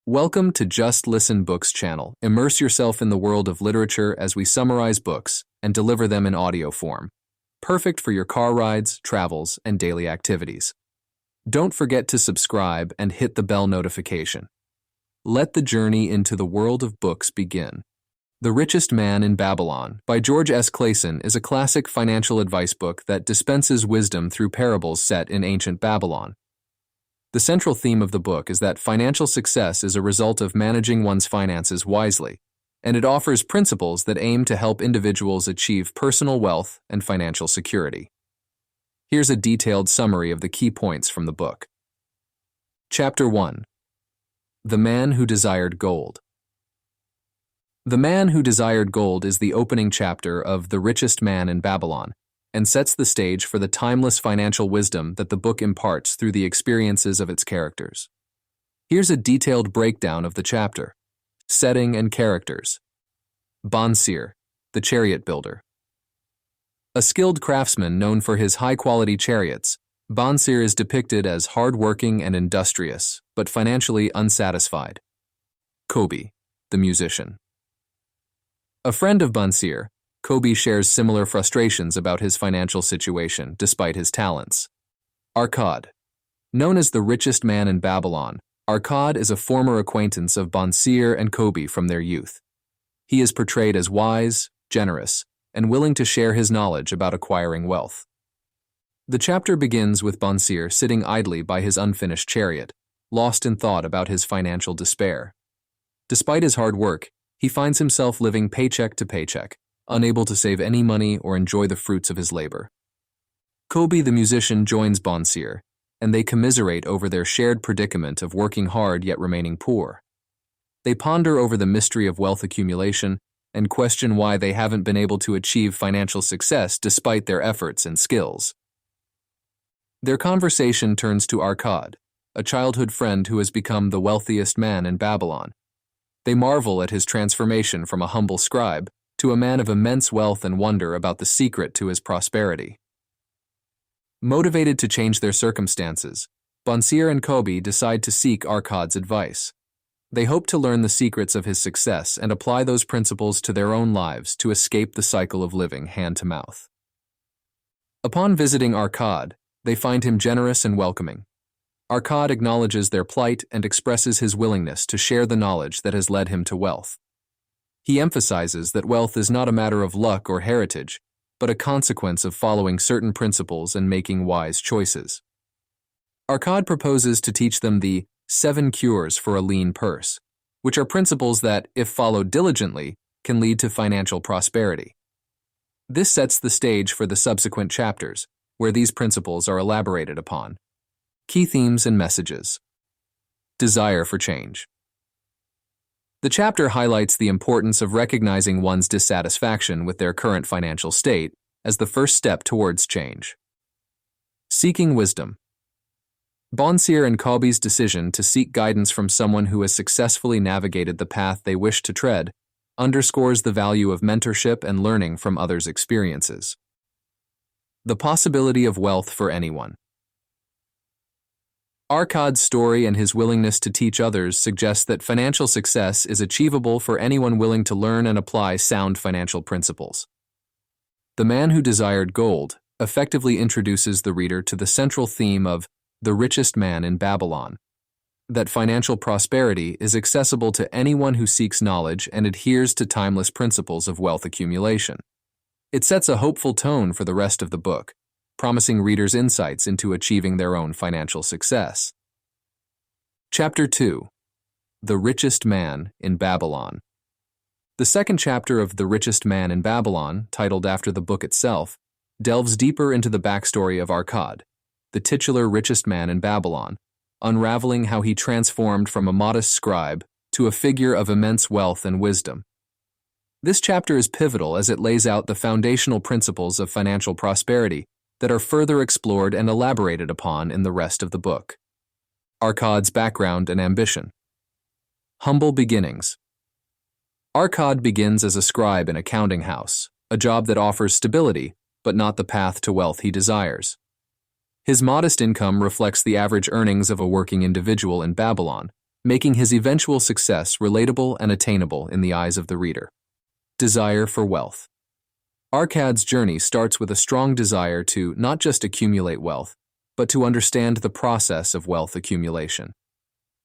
Welcome to Just Listen Books channel. Immerse yourself in the world of literature as we summarize books and deliver them in audio form. Perfect for your car rides, travels, and daily activities. Don't forget to subscribe and hit the bell notification. Let the journey into the world of books begin. The Richest Man in Babylon by George S. Clason is a classic financial advice book that dispenses wisdom through parables set in ancient Babylon. The central theme of the book is that financial success is a result of managing one's finances wisely, and it offers principles that aim to help individuals achieve personal wealth and financial security. Here's a detailed summary of the key points from the book. Chapter 1. The Man Who Desired Gold. The Man Who Desired Gold is the opening chapter of The Richest Man in Babylon, and sets the stage for the timeless financial wisdom that the book imparts through the experiences of its characters. Here's a detailed breakdown of the chapter. Setting and characters. Bonseer, the chariot builder. A skilled craftsman known for his high-quality chariots, Bonseer is depicted as hard-working and industrious, but financially unsatisfied. Kobe, the musician. A friend of Bonseer, Kobe shares similar frustrations about his financial situation despite his talents. Arcad. Known as the richest man in Babylon, Arcad is a former acquaintance of Bonseer and Kobe from their youth. He is portrayed as wise, generous, and willing to share his knowledge about acquiring wealth. The chapter begins with Bonseer sitting idly by his unfinished chariot, lost in thought about his financial despair. Despite his hard work, he finds himself living paycheck to paycheck, unable to save any money or enjoy the fruits of his labor. Kobe the musician joins Bonseer, and they commiserate over their shared predicament of working hard yet remaining poor. They ponder over the mystery of wealth accumulation and question why they haven't been able to achieve financial success despite their efforts and skills. Their conversation turns to Arcad, a childhood friend who has become the wealthiest man in Babylon. They marvel at his transformation from a humble scribe to a man of immense wealth and wonder about the secret to his prosperity. Motivated to change their circumstances, Bonseer and Kobe decide to seek Arcad's advice. They hope to learn the secrets of his success and apply those principles to their own lives to escape the cycle of living hand to mouth. Upon visiting Arcad, they find him generous and welcoming. Arcad acknowledges their plight and expresses his willingness to share the knowledge that has led him to wealth. He emphasizes that wealth is not a matter of luck or heritage, but a consequence of following certain principles and making wise choices. Arcad proposes to teach them the 7 cures for a lean purse, which are principles that, if followed diligently, can lead to financial prosperity. This sets the stage for the subsequent chapters, where these principles are elaborated upon. Key themes and messages. Desire for change. The chapter highlights the importance of recognizing one's dissatisfaction with their current financial state as the first step towards change. Seeking wisdom. Bonseer and Kobe's decision to seek guidance from someone who has successfully navigated the path they wish to tread underscores the value of mentorship and learning from others' experiences. The possibility of wealth for anyone. Arcad's story and his willingness to teach others suggests that financial success is achievable for anyone willing to learn and apply sound financial principles. The Man Who Desired Gold effectively introduces the reader to the central theme of The Richest Man in Babylon, that financial prosperity is accessible to anyone who seeks knowledge and adheres to timeless principles of wealth accumulation. It sets a hopeful tone for the rest of the book, promising readers insights into achieving their own financial success. Chapter 2. The Richest Man in Babylon. The second chapter of The Richest Man in Babylon, titled after the book itself, delves deeper into the backstory of Arcad, the titular richest man in Babylon, unraveling how he transformed from a modest scribe to a figure of immense wealth and wisdom. This chapter is pivotal as it lays out the foundational principles of financial prosperity that are further explored and elaborated upon in the rest of the book. Arcad's background and ambition. Humble beginnings. Arcad begins as a scribe in a counting house, a job that offers stability, but not the path to wealth he desires. His modest income reflects the average earnings of a working individual in Babylon, making his eventual success relatable and attainable in the eyes of the reader. Desire for wealth. Arkad's journey starts with a strong desire to not just accumulate wealth, but to understand the process of wealth accumulation.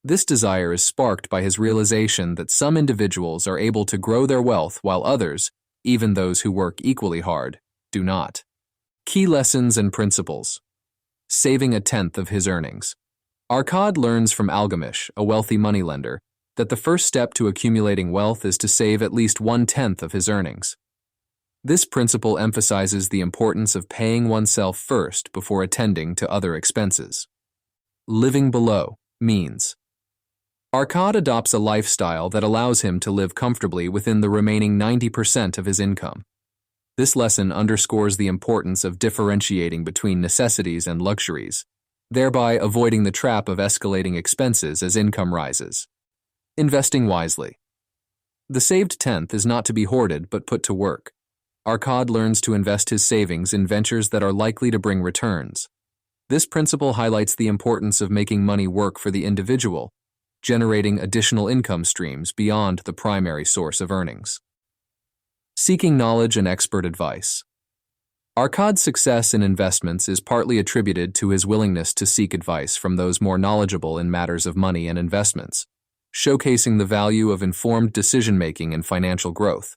This desire is sparked by his realization that some individuals are able to grow their wealth while others, even those who work equally hard, do not. Key lessons and principles. Saving a tenth of his earnings. Arkad learns from Algamish, a wealthy moneylender, that the first step to accumulating wealth is to save at least 1/10 of his earnings. This principle emphasizes the importance of paying oneself first before attending to other expenses. Living below means. Arkad adopts a lifestyle that allows him to live comfortably within the remaining 90% of his income. This lesson underscores the importance of differentiating between necessities and luxuries, thereby avoiding the trap of escalating expenses as income rises. Investing wisely. The saved tenth is not to be hoarded but put to work. Arkad learns to invest his savings in ventures that are likely to bring returns. This principle highlights the importance of making money work for the individual, generating additional income streams beyond the primary source of earnings. Seeking knowledge and expert advice. Arkad's success in investments is partly attributed to his willingness to seek advice from those more knowledgeable in matters of money and investments, showcasing the value of informed decision-making and financial growth.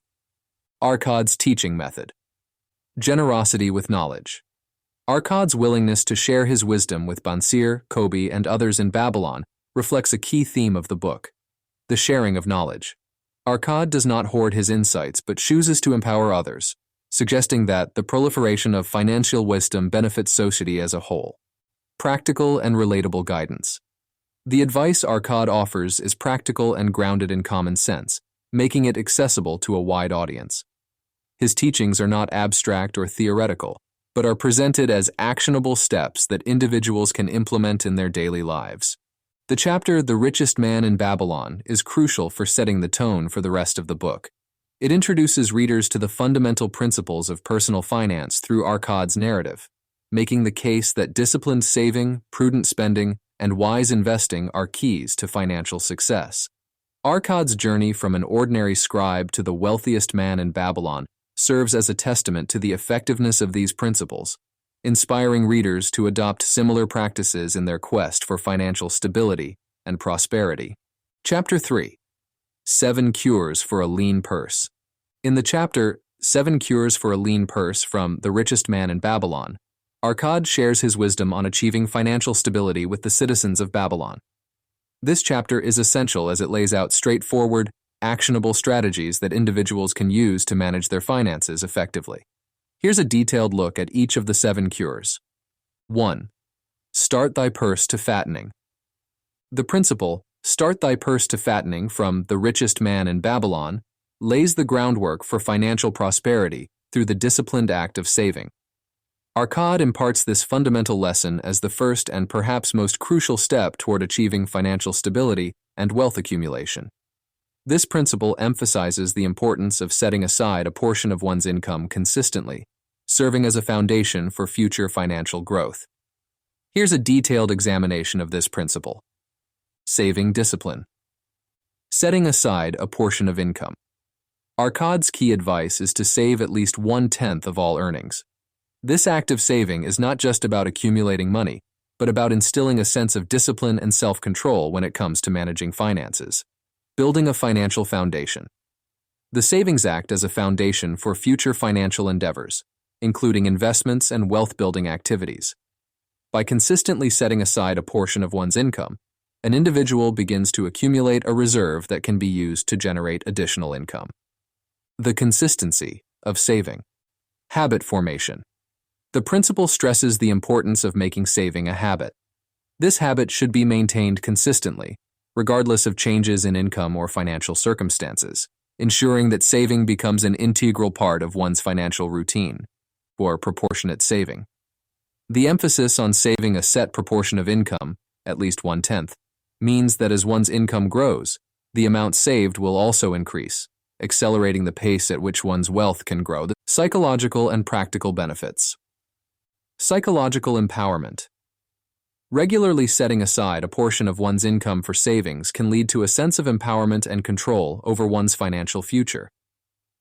Arkad's teaching method. Generosity with knowledge. Arkad's willingness to share his wisdom with Bansir, Kobi, and others in Babylon reflects a key theme of the book, the sharing of knowledge. Arkad does not hoard his insights but chooses to empower others, suggesting that the proliferation of financial wisdom benefits society as a whole. Practical and relatable guidance. The advice Arkad offers is practical and grounded in common sense, making it accessible to a wide audience. His teachings are not abstract or theoretical, but are presented as actionable steps that individuals can implement in their daily lives. The chapter, The Richest Man in Babylon, is crucial for setting the tone for the rest of the book. It introduces readers to the fundamental principles of personal finance through Arkad's narrative, making the case that disciplined saving, prudent spending, and wise investing are keys to financial success. Arkad's journey from an ordinary scribe to the wealthiest man in Babylon serves as a testament to the effectiveness of these principles, inspiring readers to adopt similar practices in their quest for financial stability and prosperity. Chapter 3. 7 Cures for a Lean Purse. In the chapter, 7 Cures for a Lean Purse from The Richest Man in Babylon, Arkad shares his wisdom on achieving financial stability with the citizens of Babylon. This chapter is essential as it lays out straightforward, actionable strategies that individuals can use to manage their finances effectively. Here's a detailed look at each of the 7 cures. 1. Start thy purse to fattening. The principle, start thy purse to fattening from The Richest Man in Babylon, lays the groundwork for financial prosperity through the disciplined act of saving. Arkad imparts this fundamental lesson as the first and perhaps most crucial step toward achieving financial stability and wealth accumulation. This principle emphasizes the importance of setting aside a portion of one's income consistently, serving as a foundation for future financial growth. Here's a detailed examination of this principle. Saving discipline. Setting aside a portion of income. Arkad's key advice is to save at least 1/10 of all earnings. This act of saving is not just about accumulating money, but about instilling a sense of discipline and self-control when it comes to managing finances. Building a financial foundation. The savings act as a foundation for future financial endeavors, including investments and wealth-building activities. By consistently setting aside a portion of one's income, an individual begins to accumulate a reserve that can be used to generate additional income. The consistency of saving. Habit formation. The principle stresses the importance of making saving a habit. This habit should be maintained consistently, regardless of changes in income or financial circumstances, ensuring that saving becomes an integral part of one's financial routine, or proportionate saving. The emphasis on saving a set proportion of income, at least 1/10, means that as one's income grows, the amount saved will also increase, accelerating the pace at which one's wealth can grow. Psychological and practical benefits. Psychological empowerment. Regularly setting aside a portion of one's income for savings can lead to a sense of empowerment and control over one's financial future.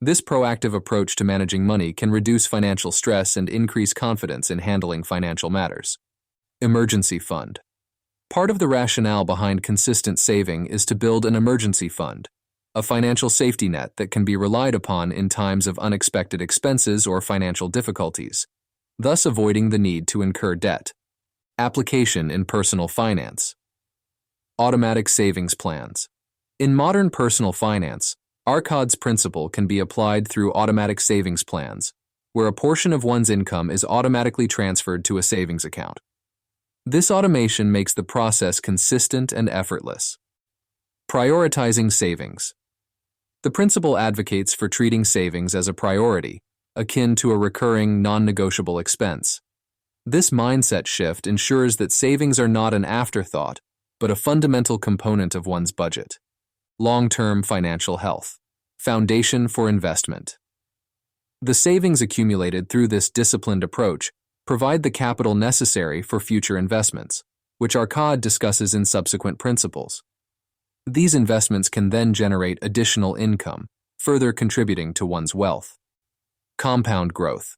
This proactive approach to managing money can reduce financial stress and increase confidence in handling financial matters. Emergency fund. Part of the rationale behind consistent saving is to build an emergency fund, a financial safety net that can be relied upon in times of unexpected expenses or financial difficulties, thus avoiding the need to incur debt. Application in personal finance. Automatic savings plans. In modern personal finance, Arcad's principle can be applied through automatic savings plans, where a portion of one's income is automatically transferred to a savings account. This automation makes the process consistent and effortless. Prioritizing savings. The principle advocates for treating savings as a priority, akin to a recurring, non-negotiable expense. This mindset shift ensures that savings are not an afterthought, but a fundamental component of one's budget. Long-term financial health. Foundation for investment. The savings accumulated through this disciplined approach provide the capital necessary for future investments, which Arcad discusses in subsequent principles. These investments can then generate additional income, further contributing to one's wealth. Compound growth.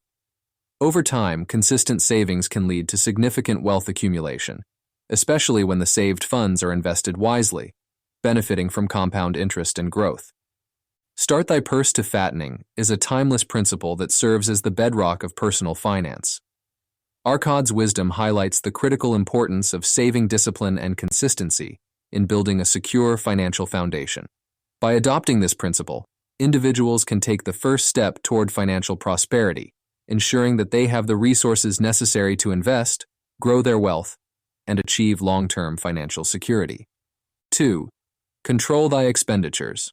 Over time, consistent savings can lead to significant wealth accumulation, especially when the saved funds are invested wisely, benefiting from compound interest and growth. Start thy purse to fattening is a timeless principle that serves as the bedrock of personal finance. Arcad's wisdom highlights the critical importance of saving discipline and consistency in building a secure financial foundation. By adopting this principle, individuals can take the first step toward financial prosperity, ensuring that they have the resources necessary to invest, grow their wealth, and achieve long-term financial security. 2. Control thy expenditures.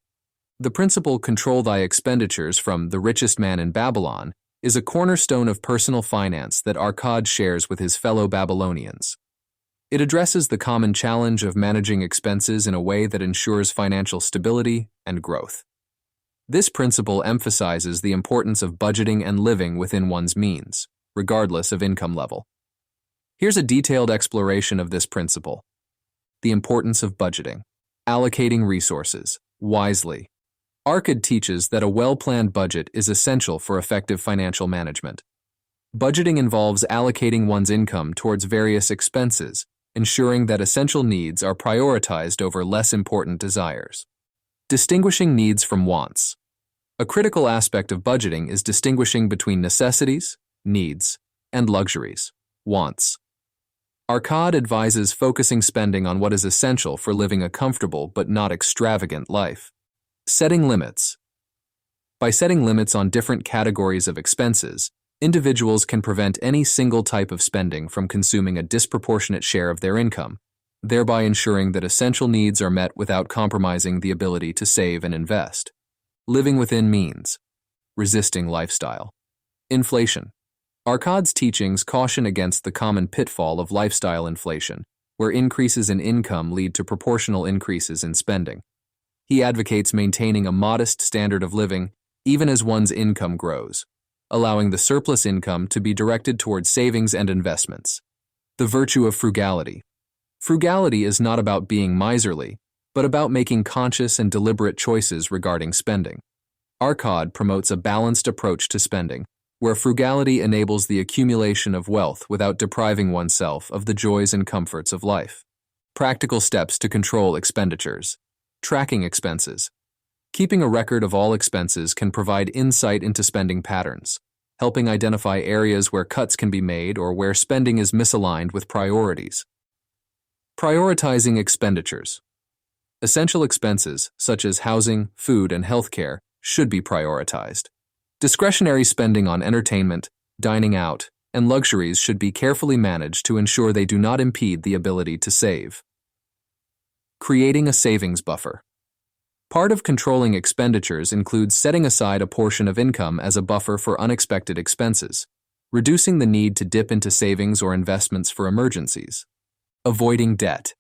The principle "control thy expenditures" from The Richest Man in Babylon is a cornerstone of personal finance that Arcad shares with his fellow Babylonians. It addresses the common challenge of managing expenses in a way that ensures financial stability and growth. This principle emphasizes the importance of budgeting and living within one's means, regardless of income level. Here's a detailed exploration of this principle. The importance of budgeting. Allocating resources wisely. Arcad teaches that a well-planned budget is essential for effective financial management. Budgeting involves allocating one's income towards various expenses, ensuring that essential needs are prioritized over less important desires. Distinguishing needs from wants. A critical aspect of budgeting is distinguishing between necessities, needs, and luxuries, wants. Arcad advises focusing spending on what is essential for living a comfortable but not extravagant life. Setting limits. By setting limits on different categories of expenses, individuals can prevent any single type of spending from consuming a disproportionate share of their income, thereby ensuring that essential needs are met without compromising the ability to save and invest. Living within means. Resisting lifestyle. Inflation. Arcad's teachings caution against the common pitfall of lifestyle inflation, where increases in income lead to proportional increases in spending. He advocates maintaining a modest standard of living even as one's income grows, allowing the surplus income to be directed towards savings and investments. The virtue of frugality. Frugality is not about being miserly, but about making conscious and deliberate choices regarding spending. Arcad promotes a balanced approach to spending, where frugality enables the accumulation of wealth without depriving oneself of the joys and comforts of life. Practical steps to control expenditures. Tracking expenses. Keeping a record of all expenses can provide insight into spending patterns, helping identify areas where cuts can be made or where spending is misaligned with priorities. Prioritizing expenditures. Essential expenses, such as housing, food, and healthcare, should be prioritized. Discretionary spending on entertainment, dining out, and luxuries should be carefully managed to ensure they do not impede the ability to save. Creating a savings buffer. Part of controlling expenditures includes setting aside a portion of income as a buffer for unexpected expenses, reducing the need to dip into savings or investments for emergencies. Avoiding debt.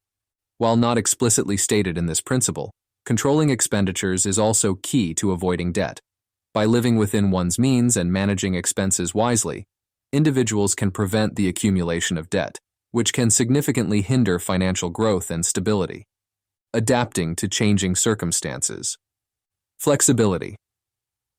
While not explicitly stated in this principle, controlling expenditures is also key to avoiding debt. By living within one's means and managing expenses wisely, individuals can prevent the accumulation of debt, which can significantly hinder financial growth and stability. Adapting to changing circumstances. Flexibility.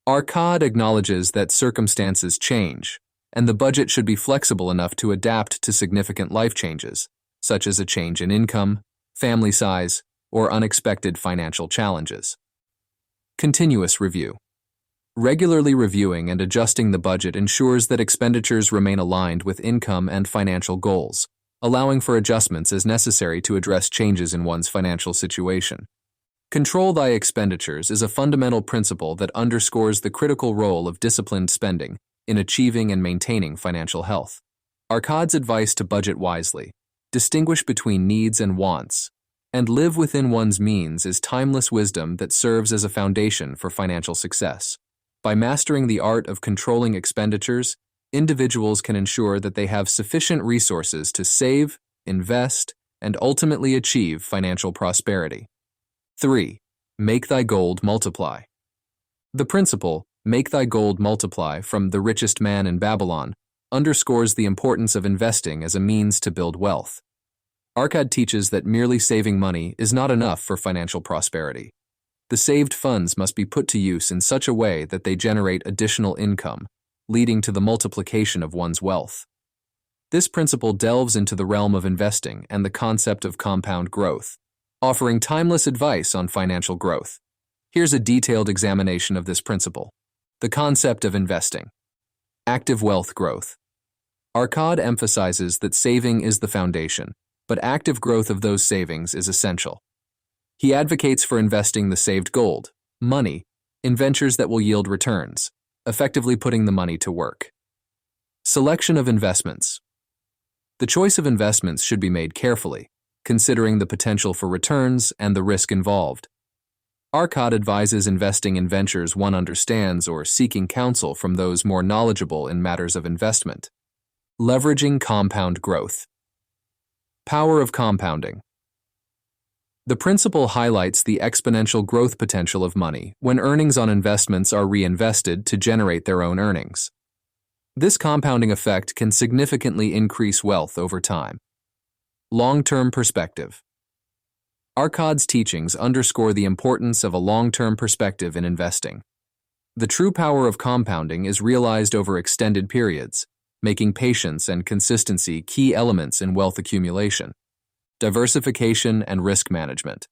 Arcad acknowledges that circumstances change, and the budget should be flexible enough to adapt to significant life changes, such as a change in income, family size, or unexpected financial challenges. Continuous review. Regularly reviewing and adjusting the budget ensures that expenditures remain aligned with income and financial goals, allowing for adjustments as necessary to address changes in one's financial situation. Control thy expenditures is a fundamental principle that underscores the critical role of disciplined spending in achieving and maintaining financial health. Arcad's advice to budget wisely, distinguish between needs and wants, and live within one's means is timeless wisdom that serves as a foundation for financial success. By mastering the art of controlling expenditures, individuals can ensure that they have sufficient resources to save, invest, and ultimately achieve financial prosperity. 3. Make thy gold multiply. The principle, make thy gold multiply, from The Richest Man in Babylon, underscores the importance of investing as a means to build wealth. Arcad teaches that merely saving money is not enough for financial prosperity. The saved funds must be put to use in such a way that they generate additional income, leading to the multiplication of one's wealth. This principle delves into the realm of investing and the concept of compound growth, offering timeless advice on financial growth. Here's a detailed examination of this principle. The concept of investing. Active wealth growth. Arcad emphasizes that saving is the foundation, but active growth of those savings is essential. He advocates for investing the saved gold, money, in ventures that will yield returns, effectively putting the money to work. Selection of investments. The choice of investments should be made carefully, considering the potential for returns and the risk involved. Arcad advises investing in ventures one understands or seeking counsel from those more knowledgeable in matters of investment. Leveraging compound growth. Power of compounding. The principle highlights the exponential growth potential of money when earnings on investments are reinvested to generate their own earnings. This compounding effect can significantly increase wealth over time. Long-term perspective. Arcad's teachings underscore the importance of a long-term perspective in investing. The true power of compounding is realized over extended periods, making patience and consistency key elements in wealth accumulation. Diversification and risk management.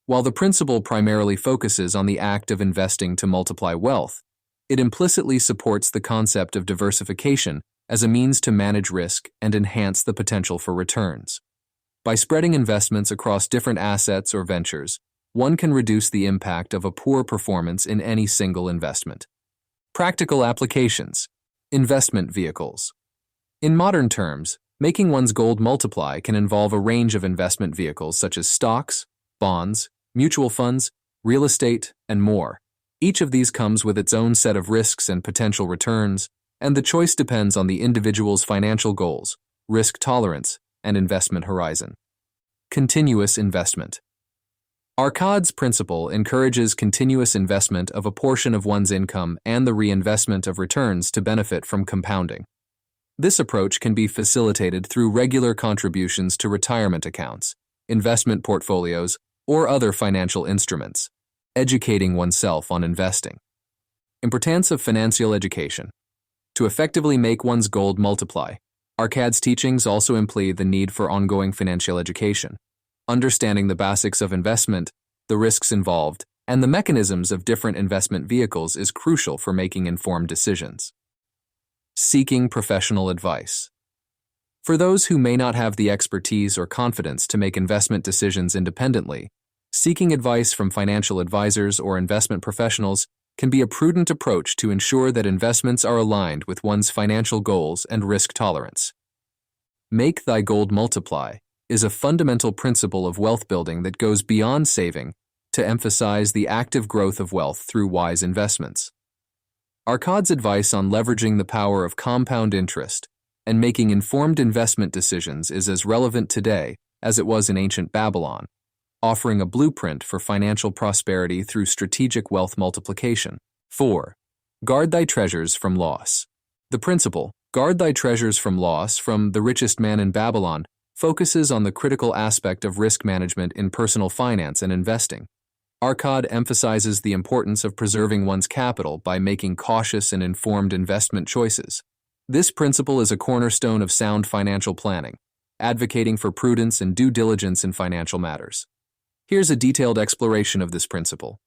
While the principle primarily focuses on the act of investing to multiply wealth, it implicitly supports the concept of diversification as a means to manage risk and enhance the potential for returns. By spreading investments across different assets or ventures, one can reduce the impact of a poor performance in any single investment. Practical applications. Investment vehicles. In modern terms, making one's gold multiply can involve a range of investment vehicles such as stocks, bonds, mutual funds, real estate, and more. Each of these comes with its own set of risks and potential returns, and the choice depends on the individual's financial goals, risk tolerance, and investment horizon. Continuous investment. Arcad's principle encourages continuous investment of a portion of one's income and the reinvestment of returns to benefit from compounding. This approach can be facilitated through regular contributions to retirement accounts, investment portfolios, or other financial instruments. Educating oneself on investing. Importance of financial education. To effectively make one's gold multiply, Arcad's teachings also imply the need for ongoing financial education. Understanding the basics of investment, the risks involved, and the mechanisms of different investment vehicles is crucial for making informed decisions. Seeking professional advice. For those who may not have the expertise or confidence to make investment decisions independently, seeking advice from financial advisors or investment professionals can be a prudent approach to ensure that investments are aligned with one's financial goals and risk tolerance. Make thy gold multiply is a fundamental principle of wealth building that goes beyond saving to emphasize the active growth of wealth through wise investments. Arcad's advice on leveraging the power of compound interest and making informed investment decisions is as relevant today as it was in ancient Babylon, offering a blueprint for financial prosperity through strategic wealth multiplication. 4. Guard thy treasures from loss. The principle, Guard Thy Treasures from Loss from The Richest Man in Babylon focuses on the critical aspect of risk management in personal finance and investing. Arcad emphasizes the importance of preserving one's capital by making cautious and informed investment choices. This principle is a cornerstone of sound financial planning, advocating for prudence and due diligence in financial matters. Here's a detailed exploration of this principle.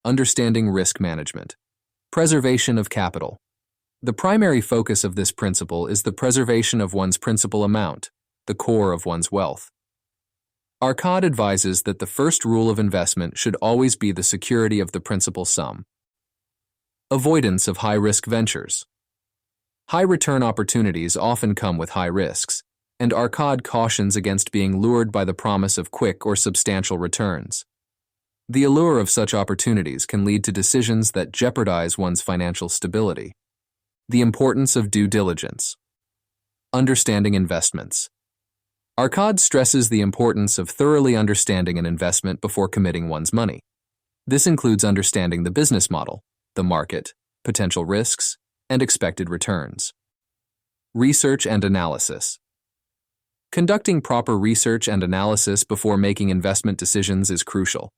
Understanding risk management. Preservation of capital. The primary focus of this principle is the preservation of one's principal amount, the core of one's wealth. Arcad advises that the first rule of investment should always be the security of the principal sum. Avoidance of high-risk ventures. High-return opportunities often come with high risks, and Arcad cautions against being lured by the promise of quick or substantial returns. The allure of such opportunities can lead to decisions that jeopardize one's financial stability. The importance of due diligence. Understanding investments. Arcad stresses the importance of thoroughly understanding an investment before committing one's money. This includes understanding the business model, the market, potential risks, and expected returns. Research and analysis. Conducting proper research and analysis before making investment decisions is crucial.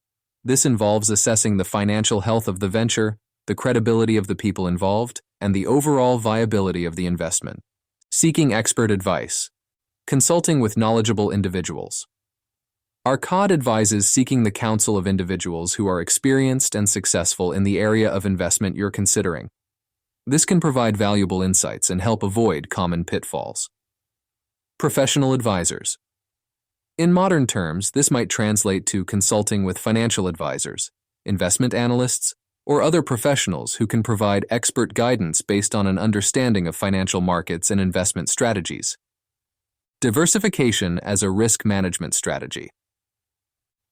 This involves assessing the financial health of the venture, the credibility of the people involved, and the overall viability of the investment. Seeking expert advice. Consulting with knowledgeable individuals. Arcad advises seeking the counsel of individuals who are experienced and successful in the area of investment you're considering. This can provide valuable insights and help avoid common pitfalls. Professional advisors. In modern terms, this might translate to consulting with financial advisors, investment analysts, or other professionals who can provide expert guidance based on an understanding of financial markets and investment strategies. Diversification as a risk management strategy.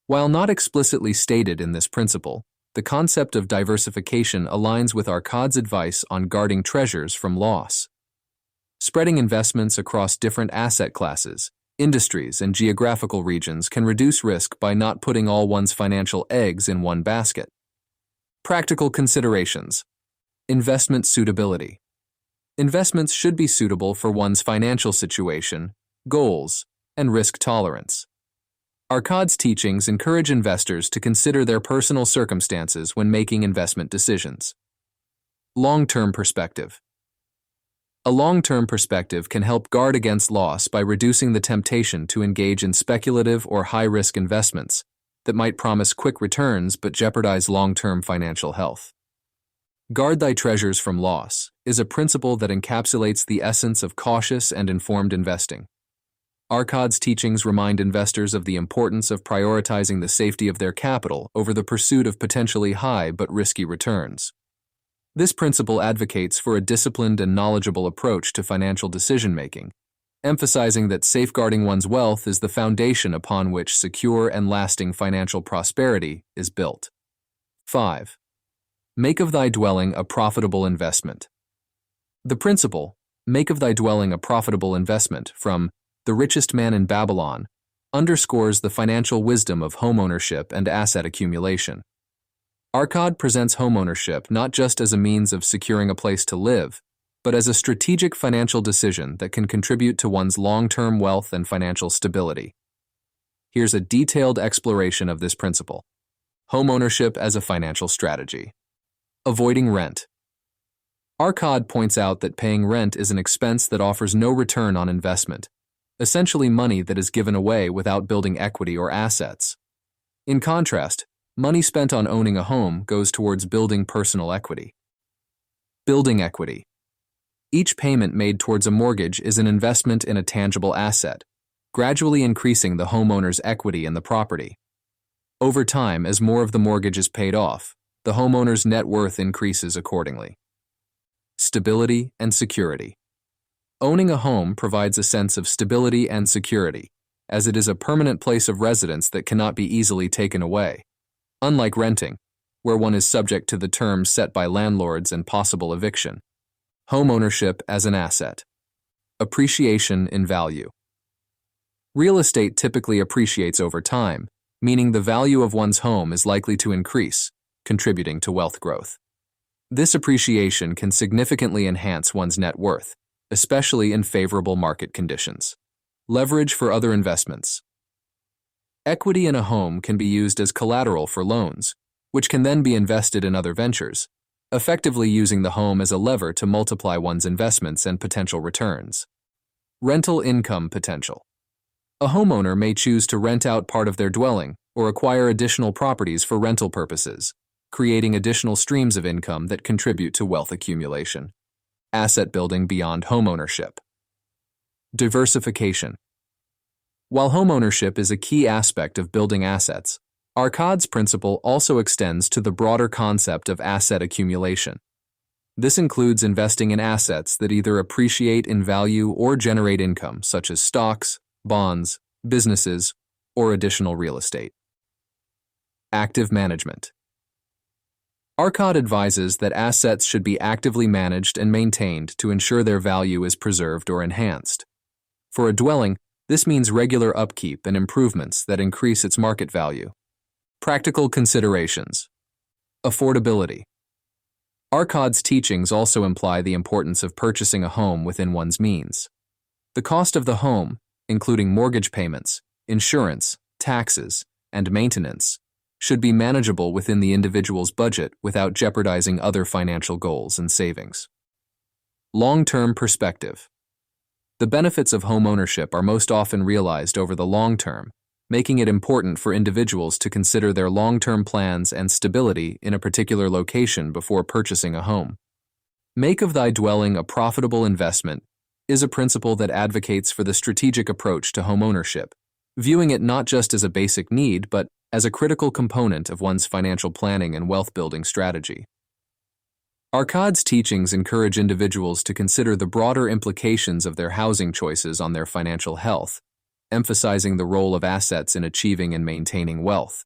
While not explicitly stated in this principle, the concept of diversification aligns with Arcad's advice on guarding treasures from loss. Spreading investments across different asset classes, industries, and geographical regions can reduce risk by not putting all one's financial eggs in one basket. Practical considerations. Investment suitability. Investments should be suitable for one's financial situation, goals, and risk tolerance. Arcad's teachings encourage investors to consider their personal circumstances when making investment decisions. Long-term perspective. A long-term perspective can help guard against loss by reducing the temptation to engage in speculative or high-risk investments that might promise quick returns but jeopardize long-term financial health. Guard Thy Treasures from Loss is a principle that encapsulates the essence of cautious and informed investing. Arcad's teachings remind investors of the importance of prioritizing the safety of their capital over the pursuit of potentially high but risky returns. This principle advocates for a disciplined and knowledgeable approach to financial decision-making, emphasizing that safeguarding one's wealth is the foundation upon which secure and lasting financial prosperity is built. 5. Make of thy dwelling a profitable investment. The principle, make of thy dwelling a profitable investment, from The Richest Man in Babylon, underscores the financial wisdom of homeownership and asset accumulation. Arcad presents homeownership not just as a means of securing a place to live, but as a strategic financial decision that can contribute to one's long-term wealth and financial stability. Here's a detailed exploration of this principle. Homeownership as a financial strategy. Avoiding rent. Arcad points out that paying rent is an expense that offers no return on investment, essentially money that is given away without building equity or assets. In contrast, money spent on owning a home goes towards building personal equity. Building equity. Each payment made towards a mortgage is an investment in a tangible asset, gradually increasing the homeowner's equity in the property. Over time, as more of the mortgage is paid off, the homeowner's net worth increases accordingly. Stability and security. Owning a home provides a sense of stability and security, as it is a permanent place of residence that cannot be easily taken away. Unlike renting, where one is subject to the terms set by landlords and possible eviction. Homeownership as an asset. Appreciation in value. Real estate typically appreciates over time, meaning the value of one's home is likely to increase, contributing to wealth growth. This appreciation can significantly enhance one's net worth, especially in favorable market conditions. Leverage for other investments. Equity in a home can be used as collateral for loans, which can then be invested in other ventures, effectively using the home as a lever to multiply one's investments and potential returns. Rental income potential. A homeowner may choose to rent out part of their dwelling or acquire additional properties for rental purposes, creating additional streams of income that contribute to wealth accumulation. Asset building beyond homeownership. Diversification. While homeownership is a key aspect of building assets, Arcad's principle also extends to the broader concept of asset accumulation. This includes investing in assets that either appreciate in value or generate income, such as stocks, bonds, businesses, or additional real estate. Active management. Arcad advises that assets should be actively managed and maintained to ensure their value is preserved or enhanced. For a dwelling, this means regular upkeep and improvements that increase its market value. Practical considerations. Affordability. Arcad's teachings also imply the importance of purchasing a home within one's means. The cost of the home, including mortgage payments, insurance, taxes, and maintenance, should be manageable within the individual's budget without jeopardizing other financial goals and savings. Long-term perspective. The benefits of home ownership are most often realized over the long term, making it important for individuals to consider their long-term plans and stability in a particular location before purchasing a home. Make of thy dwelling a profitable investment is a principle that advocates for the strategic approach to home ownership, viewing it not just as a basic need but as a critical component of one's financial planning and wealth-building strategy. Arcad's teachings encourage individuals to consider the broader implications of their housing choices on their financial health, emphasizing the role of assets in achieving and maintaining wealth.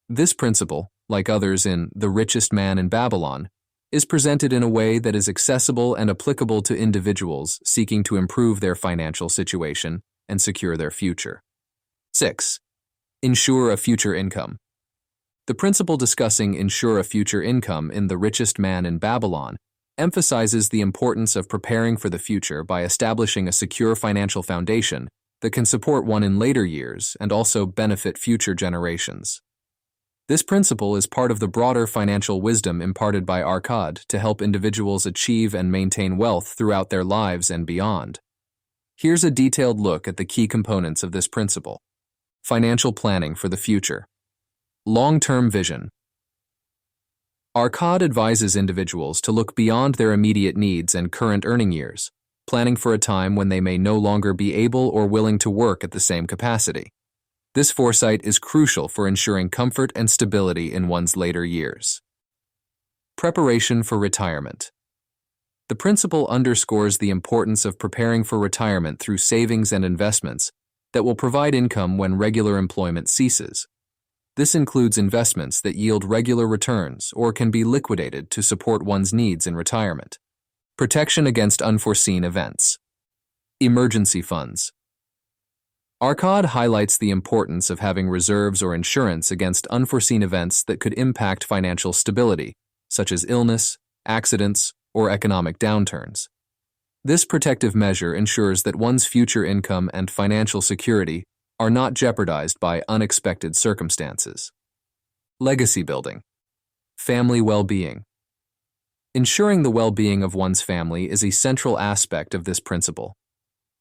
This principle, like others in The Richest Man in Babylon, is presented in a way that is accessible and applicable to individuals seeking to improve their financial situation and secure their future. 6. Ensure a future income. The principle discussing ensure a future income in The Richest Man in Babylon emphasizes the importance of preparing for the future by establishing a secure financial foundation that can support one in later years and also benefit future generations. This principle is part of the broader financial wisdom imparted by Arcad to help individuals achieve and maintain wealth throughout their lives and beyond. Here's a detailed look at the key components of this principle. Financial planning for the future. Long-term vision. Arcad advises individuals to look beyond their immediate needs and current earning years, planning for a time when they may no longer be able or willing to work at the same capacity. This foresight is crucial for ensuring comfort and stability in one's later years. Preparation for retirement. The principle underscores the importance of preparing for retirement through savings and investments that will provide income when regular employment ceases. This includes investments that yield regular returns or can be liquidated to support one's needs in retirement. Protection against unforeseen events. Emergency funds. Arcad highlights the importance of having reserves or insurance against unforeseen events that could impact financial stability, such as illness, accidents, or economic downturns. This protective measure ensures that one's future income and financial security are not jeopardized by unexpected circumstances. Legacy building. Family well-being. Ensuring the well-being of one's family is a central aspect of this principle.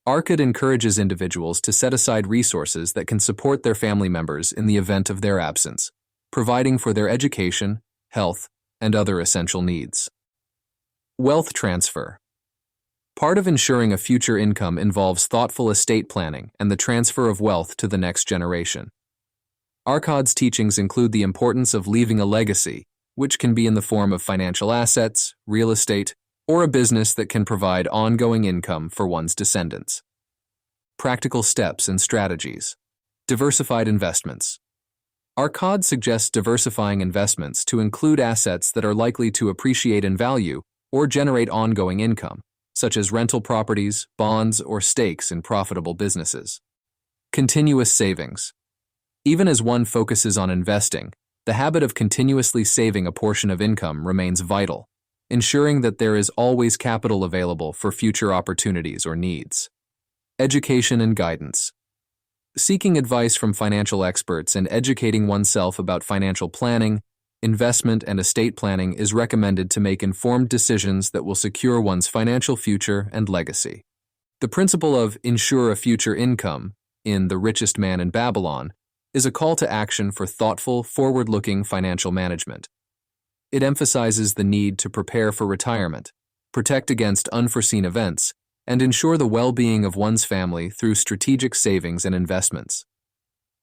Arcad encourages individuals to set aside resources that can support their family members in the event of their absence, providing for their education, health, and other essential needs. Wealth transfer. Part of ensuring a future income involves thoughtful estate planning and the transfer of wealth to the next generation. Arcad's teachings include the importance of leaving a legacy, which can be in the form of financial assets, real estate, or a business that can provide ongoing income for one's descendants. Practical steps and strategies. Diversified investments. Arcad suggests diversifying investments to include assets that are likely to appreciate in value or generate ongoing income, such as rental properties, bonds, or stakes in profitable businesses. Continuous savings. Even as one focuses on investing, the habit of continuously saving a portion of income remains vital. ensuring that there is always capital available for future opportunities or needs. Education and guidance. Seeking advice from financial experts and educating oneself about financial planning, investment, and estate planning is recommended to make informed decisions that will secure one's financial future and legacy. The principle of ensure a future income in The Richest Man in Babylon is a call to action for thoughtful, forward-looking financial management. It emphasizes the need to prepare for retirement, protect against unforeseen events, and ensure the well-being of one's family through strategic savings and investments.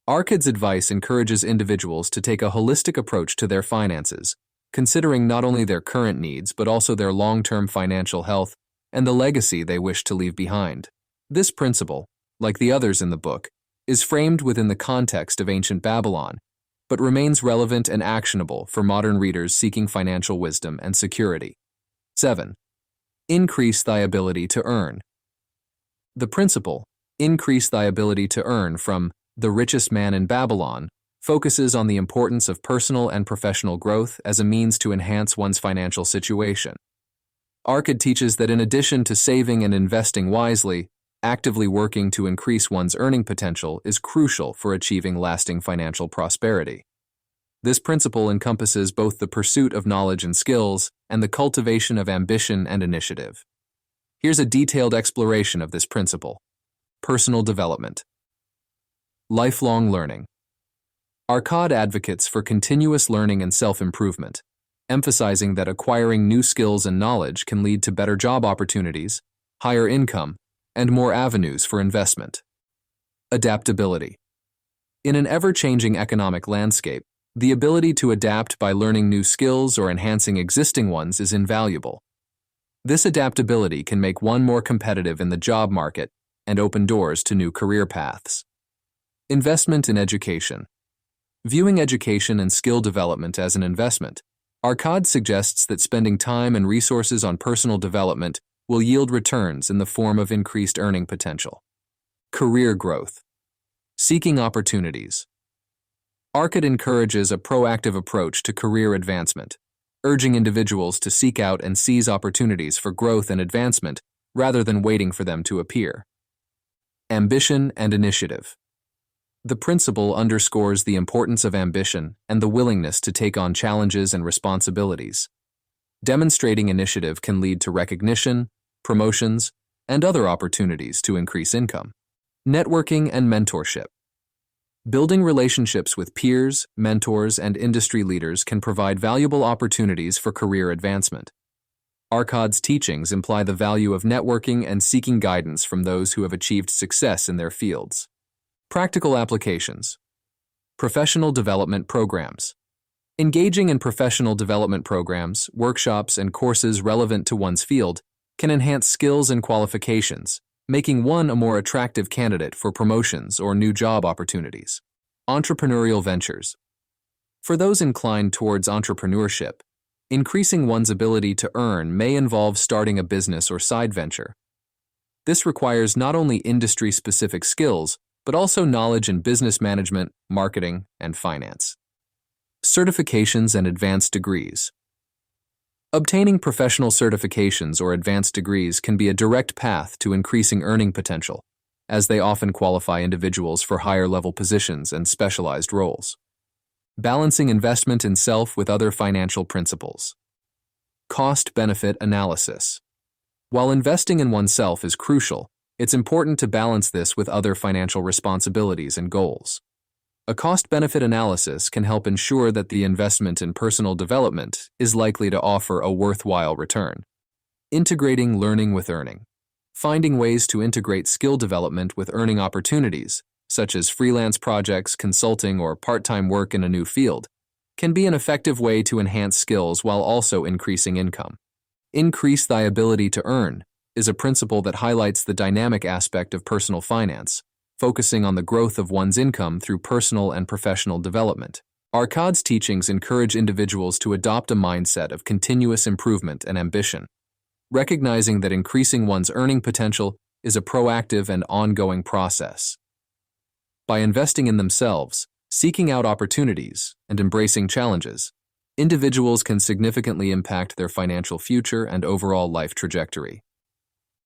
Arkad's advice encourages individuals to take a holistic approach to their finances, considering not only their current needs but also their long-term financial health and the legacy they wish to leave behind. This principle, like the others in the book, is framed within the context of ancient Babylon, but remains relevant and actionable for modern readers seeking financial wisdom and security. 7. Increase thy ability to earn. The principle, increase thy ability to earn, from The Richest Man in Babylon, focuses on the importance of personal and professional growth as a means to enhance one's financial situation. Arkad teaches that in addition to saving and investing wisely, actively working to increase one's earning potential is crucial for achieving lasting financial prosperity. This principle encompasses both the pursuit of knowledge and skills and the cultivation of ambition and initiative. Here's a detailed exploration of this principle. Personal development. Lifelong learning. Arkad advocates for continuous learning and self-improvement, emphasizing that acquiring new skills and knowledge can lead to better job opportunities, higher income, and more avenues for investment. Adaptability. In an ever-changing economic landscape, the ability to adapt by learning new skills or enhancing existing ones is invaluable. This adaptability can make one more competitive in the job market and open doors to new career paths. Investment in education. Viewing education and skill development as an investment, Arkad suggests that spending time and resources on personal development will yield returns in the form of increased earning potential. Career growth. Seeking opportunities. Arkad encourages a proactive approach to career advancement, urging individuals to seek out and seize opportunities for growth and advancement rather than waiting for them to appear. Ambition and initiative. The principle underscores the importance of ambition and the willingness to take on challenges and responsibilities. Demonstrating initiative can lead to recognition, promotions, and other opportunities to increase income. Networking and mentorship. Building relationships with peers, mentors, and industry leaders can provide valuable opportunities for career advancement. Arkad's teachings imply the value of networking and seeking guidance from those who have achieved success in their fields. Practical applications. Professional development programs. Engaging in professional development programs, workshops, and courses relevant to one's field can enhance skills and qualifications, making one a more attractive candidate for promotions or new job opportunities. Entrepreneurial ventures. For those inclined towards entrepreneurship, increasing one's ability to earn may involve starting a business or side venture. This requires not only industry-specific skills, but also knowledge in business management, marketing, and finance. Certifications and advanced degrees. Obtaining professional certifications or advanced degrees can be a direct path to increasing earning potential, as they often qualify individuals for higher-level positions and specialized roles. Balancing investment in self with other financial principles. Cost-benefit analysis. While investing in oneself is crucial, it's important to balance this with other financial responsibilities and goals. A cost-benefit analysis can help ensure that the investment in personal development is likely to offer a worthwhile return. Integrating learning with earning. Finding ways to integrate skill development with earning opportunities, such as freelance projects, consulting, or part-time work in a new field, can be an effective way to enhance skills while also increasing income. Increase thy ability to earn is a principle that highlights the dynamic aspect of personal finance, focusing on the growth of one's income through personal and professional development. Arkad's teachings encourage individuals to adopt a mindset of continuous improvement and ambition, recognizing that increasing one's earning potential is a proactive and ongoing process. By investing in themselves, seeking out opportunities, and embracing challenges, individuals can significantly impact their financial future and overall life trajectory.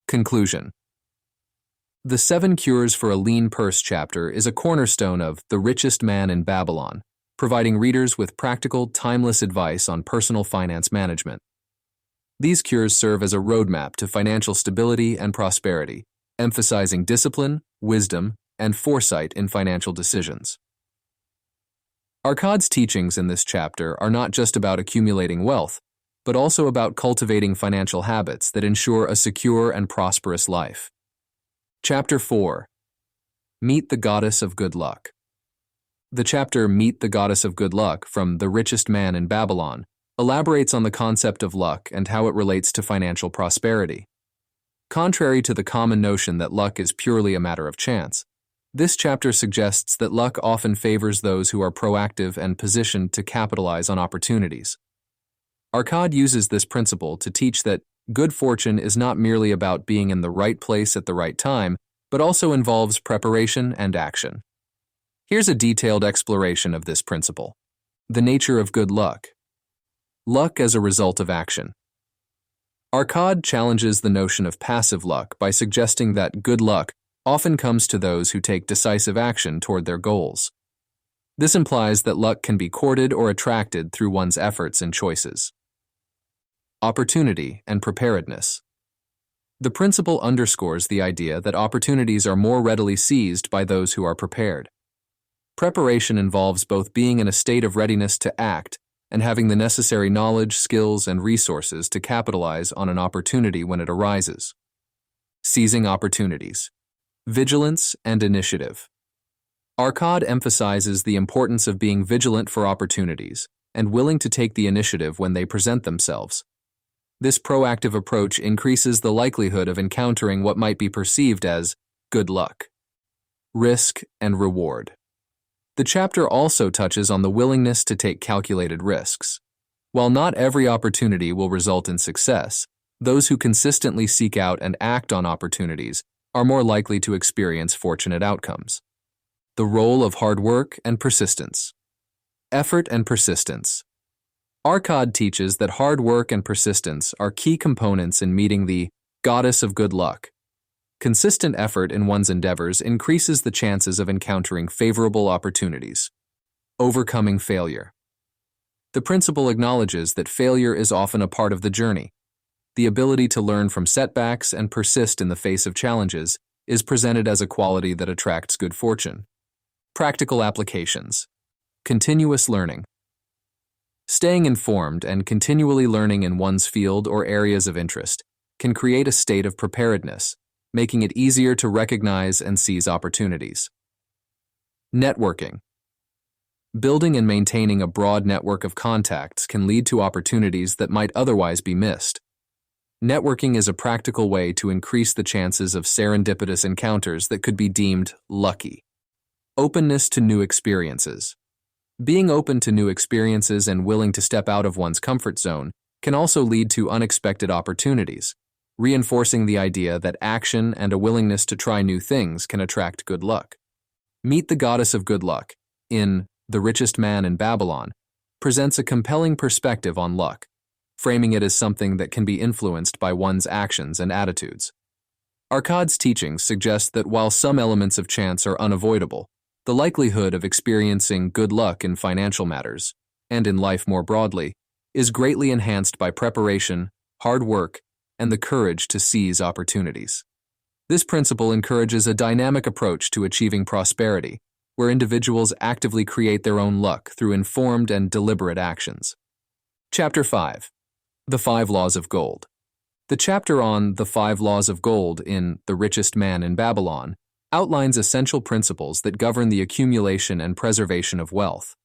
Conclusion. The 7 Cures for a Lean Purse chapter is a cornerstone of The Richest Man in Babylon, providing readers with practical, timeless advice on personal finance management. These cures serve as a roadmap to financial stability and prosperity, emphasizing discipline, wisdom, and foresight in financial decisions. Arkad's teachings in this chapter are not just about accumulating wealth, but also about cultivating financial habits that ensure a secure and prosperous life. Chapter 4. Meet the Goddess of Good Luck. The chapter Meet the Goddess of Good Luck from The Richest Man in Babylon elaborates on the concept of luck and how it relates to financial prosperity. Contrary to the common notion that luck is purely a matter of chance, this chapter suggests that luck often favors those who are proactive and positioned to capitalize on opportunities. Arkad uses this principle to teach that good fortune is not merely about being in the right place at the right time, but also involves preparation and action. Here's a detailed exploration of this principle. The nature of good luck. Luck as a result of action. Arkad challenges the notion of passive luck by suggesting that good luck often comes to those who take decisive action toward their goals. This implies that luck can be courted or attracted through one's efforts and choices. Opportunity and preparedness. The principle underscores the idea that opportunities are more readily seized by those who are prepared. Preparation involves both being in a state of readiness to act and having the necessary knowledge, skills, and resources to capitalize on an opportunity when it arises. Seizing opportunities. Vigilance and initiative. Arkad emphasizes the importance of being vigilant for opportunities and willing to take the initiative when they present themselves. This proactive approach increases the likelihood of encountering what might be perceived as good luck. Risk and reward. The chapter also touches on the willingness to take calculated risks. While not every opportunity will result in success, those who consistently seek out and act on opportunities are more likely to experience fortunate outcomes. The role of hard work and persistence. Effort and persistence. Arkad teaches that hard work and persistence are key components in meeting the Goddess of Good Luck. Consistent effort in one's endeavors increases the chances of encountering favorable opportunities. Overcoming failure. The principle acknowledges that failure is often a part of the journey. The ability to learn from setbacks and persist in the face of challenges is presented as a quality that attracts good fortune. Practical applications. Continuous learning. Staying informed and continually learning in one's field or areas of interest can create a state of preparedness, making it easier to recognize and seize opportunities. Networking. Building and maintaining a broad network of contacts can lead to opportunities that might otherwise be missed. Networking is a practical way to increase the chances of serendipitous encounters that could be deemed lucky. Openness to new experiences. Being open to new experiences and willing to step out of one's comfort zone can also lead to unexpected opportunities, reinforcing the idea that action and a willingness to try new things can attract good luck. Meet the Goddess of Good Luck in The Richest Man in Babylon presents a compelling perspective on luck, framing it as something that can be influenced by one's actions and attitudes. Arkad's teachings suggest that while some elements of chance are unavoidable, the likelihood of experiencing good luck in financial matters, and in life more broadly, is greatly enhanced by preparation, hard work, and the courage to seize opportunities. This principle encourages a dynamic approach to achieving prosperity, where individuals actively create their own luck through informed and deliberate actions. Chapter 5. The 5 Laws of Gold. The chapter on the 5 Laws of Gold in The Richest Man in Babylon outlines essential principles that govern the accumulation and preservation of wealth.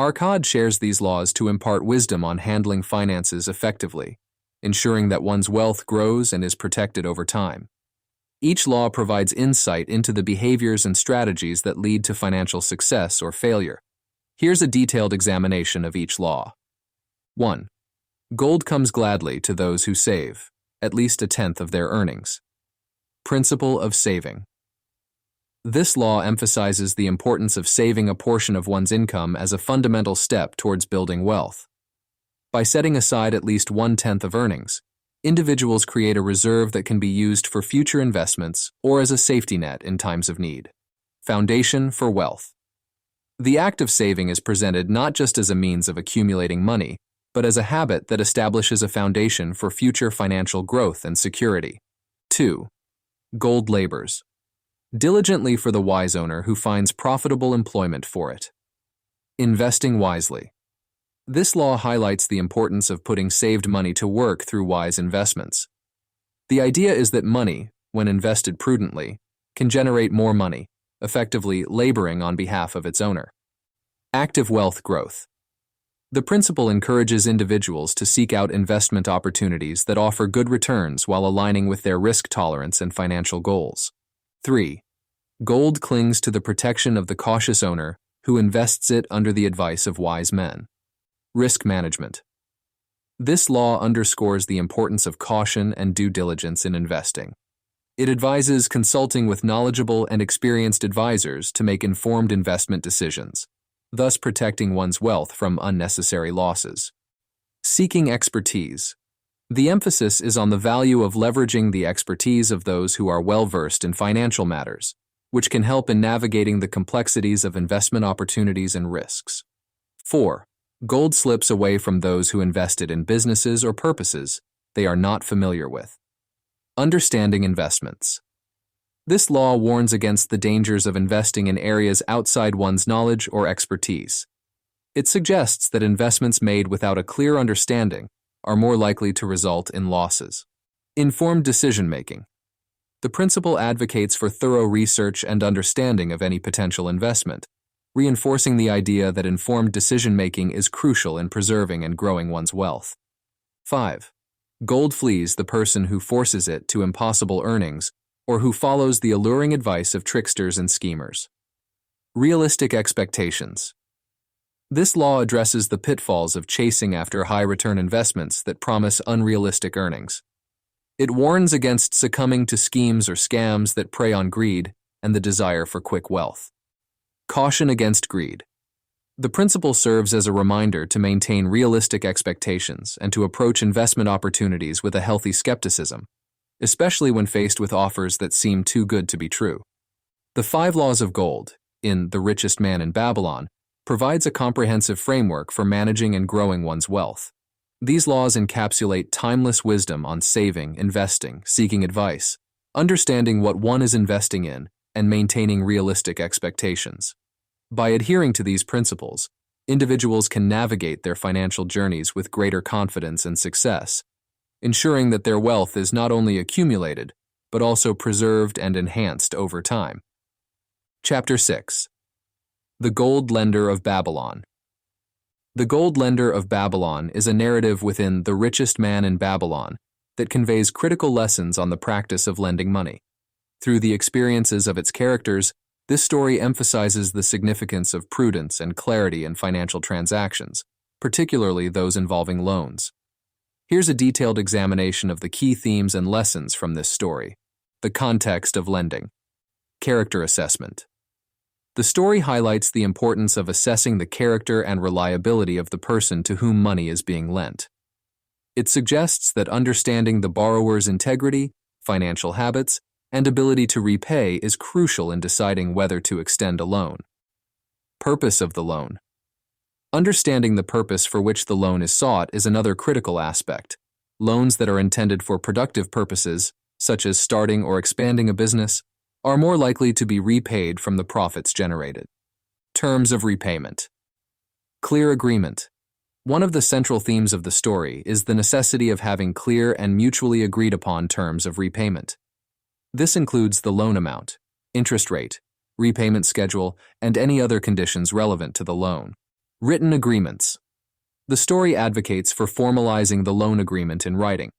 Arkad shares these laws to impart wisdom on handling finances effectively, ensuring that one's wealth grows and is protected over time. Each law provides insight into the behaviors and strategies that lead to financial success or failure. Here's a detailed examination of each law. 1. Gold comes gladly to those who save, at least a tenth of their earnings. Principle of saving. This law emphasizes the importance of saving a portion of one's income as a fundamental step towards building wealth. By setting aside at least 1/10 of earnings, individuals create a reserve that can be used for future investments or as a safety net in times of need. Foundation for wealth. The act of saving is presented not just as a means of accumulating money, but as a habit that establishes a foundation for future financial growth and security. 2. Gold labors. Diligently for the wise owner who finds profitable employment for it. Investing wisely. This law highlights the importance of putting saved money to work through wise investments. The idea is that money, when invested prudently, can generate more money, effectively laboring on behalf of its owner. Active wealth growth. The principle encourages individuals to seek out investment opportunities that offer good returns while aligning with their risk tolerance and financial goals. 3. Gold clings to the protection of the cautious owner who invests it under the advice of wise men. Risk management. This law underscores the importance of caution and due diligence in investing. It advises consulting with knowledgeable and experienced advisors to make informed investment decisions, thus protecting one's wealth from unnecessary losses. Seeking expertise. The emphasis is on the value of leveraging the expertise of those who are well-versed in financial matters, which can help in navigating the complexities of investment opportunities and risks. 4. Gold slips away from those who invested in businesses or purposes they are not familiar with. Understanding investments. This law warns against the dangers of investing in areas outside one's knowledge or expertise. It suggests that investments made without a clear understanding are more likely to result in losses. Informed decision-making. The principle advocates for thorough research and understanding of any potential investment, reinforcing the idea that informed decision-making is crucial in preserving and growing one's wealth. 5. Gold flees the person who forces it to impossible earnings or who follows the alluring advice of tricksters and schemers. Realistic expectations. This law addresses the pitfalls of chasing after high-return investments that promise unrealistic earnings. It warns against succumbing to schemes or scams that prey on greed and the desire for quick wealth. Caution against greed. The principle serves as a reminder to maintain realistic expectations and to approach investment opportunities with a healthy skepticism, especially when faced with offers that seem too good to be true. The 5 Laws of Gold, in The Richest Man in Babylon, provides a comprehensive framework for managing and growing one's wealth. These laws encapsulate timeless wisdom on saving, investing, seeking advice, understanding what one is investing in, and maintaining realistic expectations. By adhering to these principles, individuals can navigate their financial journeys with greater confidence and success, ensuring that their wealth is not only accumulated, but also preserved and enhanced over time. Chapter 6. The Gold Lender of Babylon. The Gold Lender of Babylon is a narrative within The Richest Man in Babylon that conveys critical lessons on the practice of lending money. Through the experiences of its characters, this story emphasizes the significance of prudence and clarity in financial transactions, particularly those involving loans. Here's a detailed examination of the key themes and lessons from this story. The context of lending. Character assessment. The story highlights the importance of assessing the character and reliability of the person to whom money is being lent. It suggests that understanding the borrower's integrity, financial habits, and ability to repay is crucial in deciding whether to extend a loan. Purpose of the loan. Understanding the purpose for which the loan is sought is another critical aspect. Loans that are intended for productive purposes, such as starting or expanding a business, are more likely to be repaid from the profits generated. Terms of repayment. Clear agreement. One of the central themes of the story is the necessity of having clear and mutually agreed upon terms of repayment. This includes the loan amount, interest rate, repayment schedule, and any other conditions relevant to the loan. Written agreements. The story advocates for formalizing the loan agreement in writing.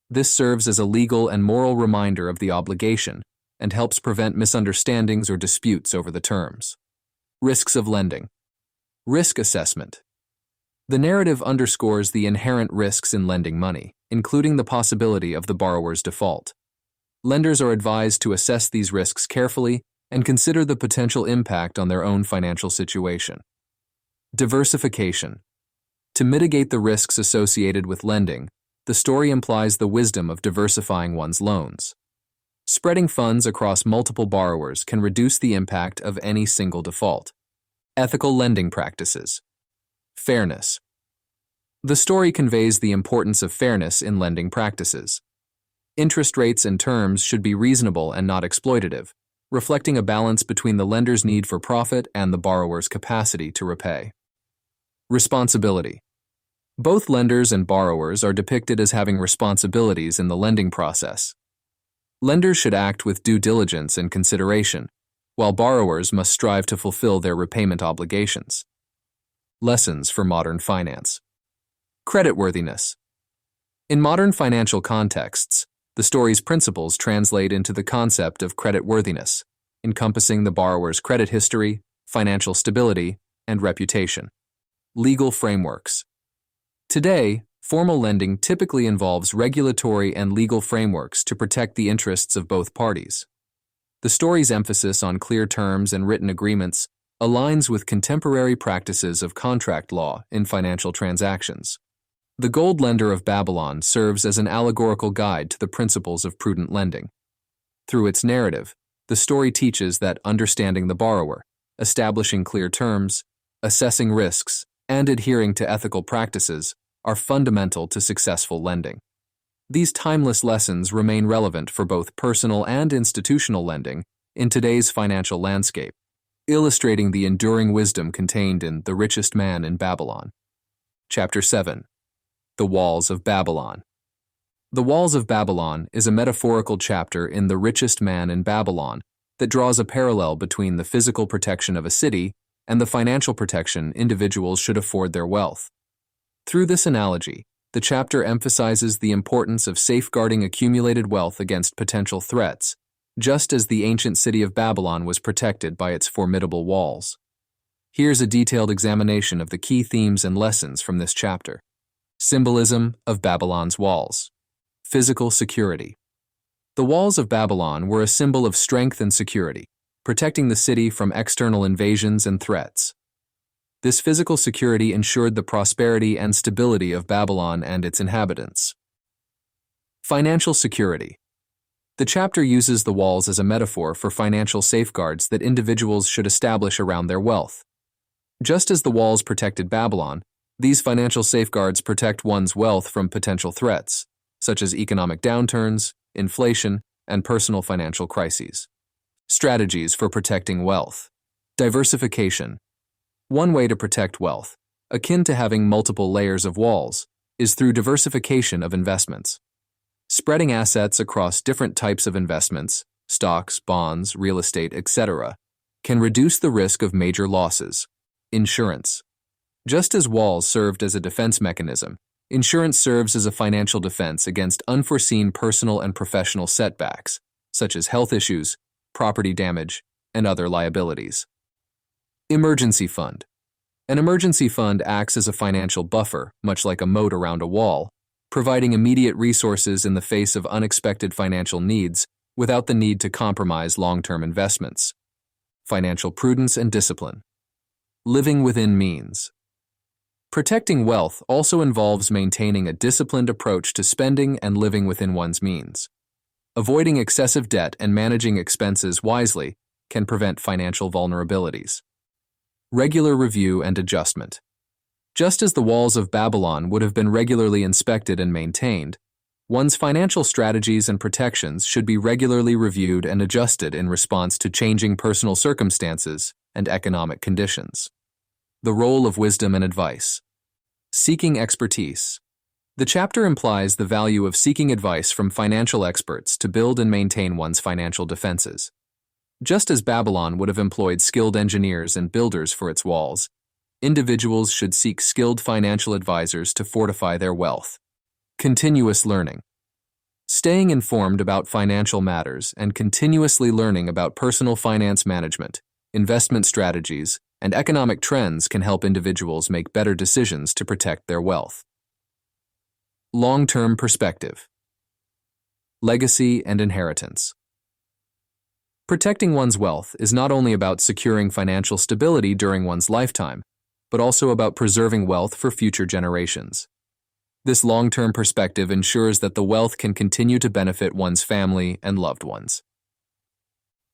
This serves as a legal and moral reminder of the obligation and helps prevent misunderstandings or disputes over the terms. Risks of lending. Risk assessment. The narrative underscores the inherent risks in lending money, including the possibility of the borrower's default. Lenders are advised to assess these risks carefully and consider the potential impact on their own financial situation. Diversification. To mitigate the risks associated with lending, the story implies the wisdom of diversifying one's loans. Spreading funds across multiple borrowers can reduce the impact of any single default. Ethical lending practices. Fairness. The story conveys the importance of fairness in lending practices. Interest rates and terms should be reasonable and not exploitative, reflecting a balance between the lender's need for profit and the borrower's capacity to repay. Responsibility. Both lenders and borrowers are depicted as having responsibilities in the lending process. Lenders should act with due diligence and consideration, while borrowers must strive to fulfill their repayment obligations. Lessons for modern finance. Creditworthiness. In modern financial contexts, the story's principles translate into the concept of creditworthiness, encompassing the borrower's credit history, financial stability, and reputation. Legal frameworks. Today, formal lending typically involves regulatory and legal frameworks to protect the interests of both parties. The story's emphasis on clear terms and written agreements aligns with contemporary practices of contract law in financial transactions. The Gold Lender of Babylon serves as an allegorical guide to the principles of prudent lending. Through its narrative, the story teaches that understanding the borrower, establishing clear terms, assessing risks, and adhering to ethical practices are fundamental to successful lending. These timeless lessons remain relevant for both personal and institutional lending in today's financial landscape, illustrating the enduring wisdom contained in The Richest Man in Babylon. Chapter 7. The Walls of Babylon. The Walls of Babylon is a metaphorical chapter in The Richest Man in Babylon that draws a parallel between the physical protection of a city and the financial protection individuals should afford their wealth. Through this analogy, the chapter emphasizes the importance of safeguarding accumulated wealth against potential threats, just as the ancient city of Babylon was protected by its formidable walls. Here's a detailed examination of the key themes and lessons from this chapter. Symbolism of Babylon's walls. Physical security. The walls of Babylon were a symbol of strength and security, protecting the city from external invasions and threats. This physical security ensured the prosperity and stability of Babylon and its inhabitants. Financial security. The chapter uses the walls as a metaphor for financial safeguards that individuals should establish around their wealth. Just as the walls protected Babylon, these financial safeguards protect one's wealth from potential threats, such as economic downturns, inflation, and personal financial crises. Strategies for protecting wealth. Diversification. One way to protect wealth, akin to having multiple layers of walls, is through diversification of investments. Spreading assets across different types of investments, stocks, bonds, real estate, etc., can reduce the risk of major losses. Insurance. Just as walls served as a defense mechanism, insurance serves as a financial defense against unforeseen personal and professional setbacks, such as health issues, property damage, and other liabilities. Emergency fund. An emergency fund acts as a financial buffer, much like a moat around a wall, providing immediate resources in the face of unexpected financial needs without the need to compromise long-term investments. Financial prudence and discipline. Living within means. Protecting wealth also involves maintaining a disciplined approach to spending and living within one's means. Avoiding excessive debt and managing expenses wisely can prevent financial vulnerabilities. Regular review and adjustment. Just as the walls of Babylon would have been regularly inspected and maintained, one's financial strategies and protections should be regularly reviewed and adjusted in response to changing personal circumstances and economic conditions. The role of wisdom and advice. Seeking expertise. The chapter implies the value of seeking advice from financial experts to build and maintain one's financial defenses. Just as Babylon would have employed skilled engineers and builders for its walls, individuals should seek skilled financial advisors to fortify their wealth. Continuous learning. Staying informed about financial matters and continuously learning about personal finance management, investment strategies, and economic trends can help individuals make better decisions to protect their wealth. Long-term perspective. Legacy and inheritance. Protecting one's wealth is not only about securing financial stability during one's lifetime, but also about preserving wealth for future generations. This long-term perspective ensures that the wealth can continue to benefit one's family and loved ones.